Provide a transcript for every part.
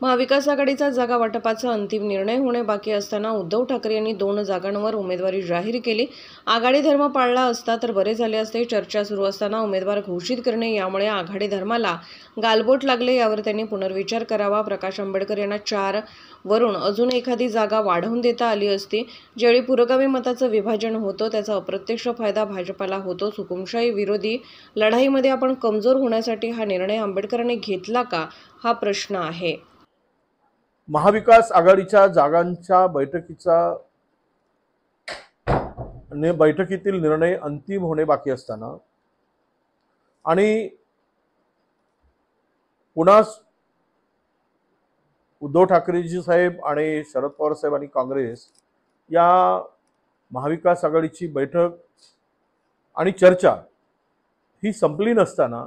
महाविकास आघाडीचा जागा वाटपाचा अंतिम निर्णय होणे बाकी असताना उद्धव ठाकरे यांनी 2 जागांवर उमेदवारी जाहीर केली। आघाडी धर्म पाळला असता तर बरे झाले असते। चर्चा सुरू असताना उमेदवार घोषित करणे यामुळे आघाडी धर्माला गालबोट लागले। यावर त्यांनी पुनर्विचार करावा। प्रकाश आंबेडकर यांना 4 वरून अजून एखादी जागा वाढवून देता आली असती। ज्यावेळी पुरोगामी मताचं विभाजन होतं त्याचा अप्रत्यक्ष फायदा भाजपाला होतो। हुकुमशाही विरोधी लढाईमध्ये आपण कमजोर होण्यासाठी हा निर्णय आंबेडकरांनी घेतला का, हा प्रश्न आहे। महाविकास आघाडीच्या जागांच्या बैठकीतील निर्णय अंतिम होणे बाकी असताना आणि पुन्हा उद्धव ठाकरेजी साहेब आणि शरद पवार साहेब आणि काँग्रेस या महाविकास आघाडीची बैठक आणि चर्चा ही संपली नसताना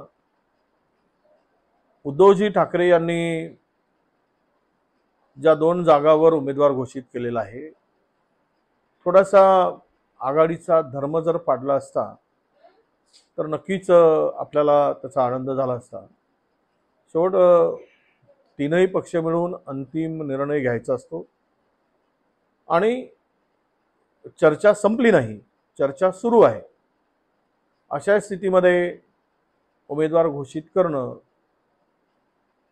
उद्धवजी ठाकरे यांनी ज्या 2 जागावर उमेदवार घोषित केलेला आहे, थोडासा आघाडीचा धर्म जर पाडला असता तर नक्कीच आपल्याला त्याचा आनंद झाला असता। शेवट 3ही पक्ष मिळून अंतिम निर्णय घ्यायचा असतो आणि चर्चा संपली नाही, चर्चा सुरू आहे। अशा स्थितीमध्ये उमेदवार घोषित करणं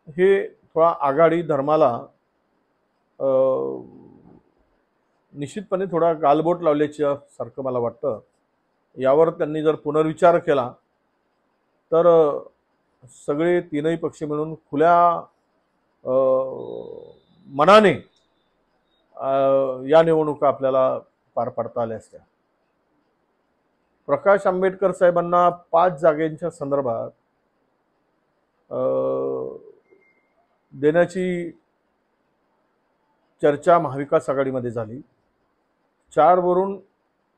हे थोडा आघाडी धर्माला निश्चितपणे थोडा गालबोट लावल्याच्या सारखं मला वाटतं। यावर त्यांनी जर पुनर्विचार केला तर सगळे 3ही पक्ष मिळून खुल्या मनाने या निवडणुका आपल्याला पार पाडता आल्या असत्या। प्रकाश आंबेडकर साहेबांना 5 जागांच्या संदर्भात देण्याची चर्चा महाविकास आघाडीमध्ये झाली। 4 वरून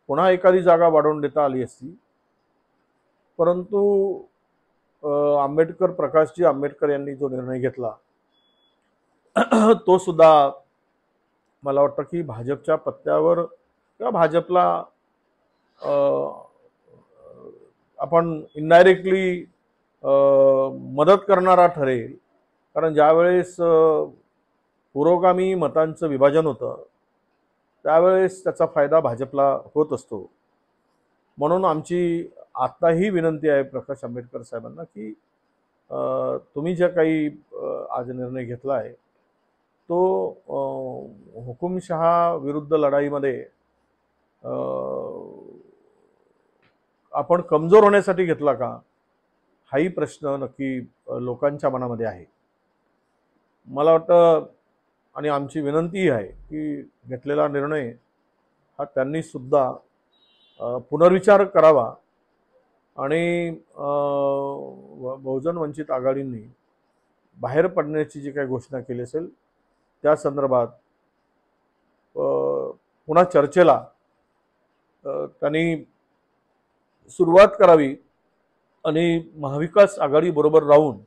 पुन्हा एखादी जागा वाढवून देता आली असती, परंतु प्रकाशजी आंबेडकर यांनी जो निर्णय घेतला तो सुद्धा मला वाटतं की भाजपच्या पत्त्यावर किंवा भाजपला आपण इनडायरेक्टली मदत करणारा ठरेल। कारण ज्यावेळेस पुरोगामी मतांचं विभाजन होतं त्यावेळेस त्याचा फायदा भाजपला होत असतो। म्हणून आमची आताही विनंती आहे प्रकाश आंबेडकर साहेबांना की तुम्ही जे काही आज निर्णय घेतला आहे तो हुकुमशहा विरुद्ध लढाईमध्ये आपण कमजोर होण्यासाठी घेतला का, हाही प्रश्न नक्की लोकांच्या मनामध्ये आहे। मला वाटतं आणि आमची विनंती आहे की घेतलेला निर्णय हा त्यांनी सुद्धा पुनर्विचार करावा आणि बहुजन वंचित आघाडींनी बाहेर पडण्याची जी काही घोषणा केली असेल त्या संदर्भात पुन्हा चर्चेला त्यांनी सुरुवात करावी आणि महाविकास आघाडी बरोबर राहून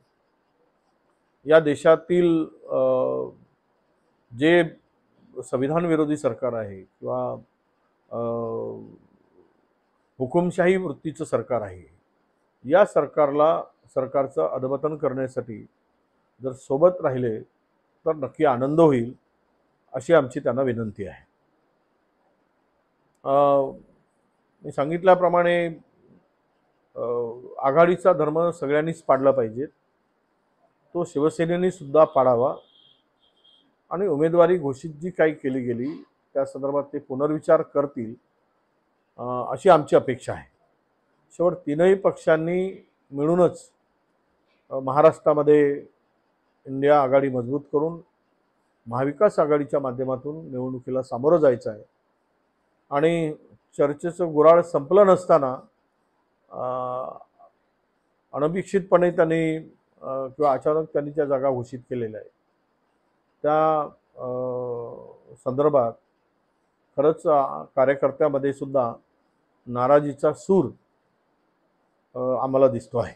या देशातील जे संविधान विरोधी सरकार आहे किंवा हुकुमशाही वृत्तीचं सरकार आहे, या सरकारचं अधपतन करण्यासाठी जर सोबत राहिले तर नक्की आनंद होईल, अशी आमची त्यांना विनंती आहे। मी सांगितल्याप्रमाणे आघाडीचा धर्म सगळ्यांनीच पाडला पाहिजे, तो शिवसेनेने सुद्धा पाडावा आणि उमेदवारी घोषित जी काही केली गेली त्या संदर्भात ते पुनर्विचार करतील अशी आमची अपेक्षा आहे। शेवट 3ही पक्षांनी मिळूनच महाराष्ट्रामध्ये इंडिया आघाडी मजबूत करून महाविकास आघाडीच्या माध्यमातून निवडणुकीला सामोरं जायचं आहे आणि चर्चेचं गुऱ्हाळ संपलं नसताना अनपेक्षितपणे त्यांनी किंवा अचानक त्यांनी ज्या जागा घोषित केलेल्या आहेत त्या संदर्भात खरंच कार्यकर्त्यामध्ये सुद्धा नाराजीचा सूर आम्हाला दिसतो आहे।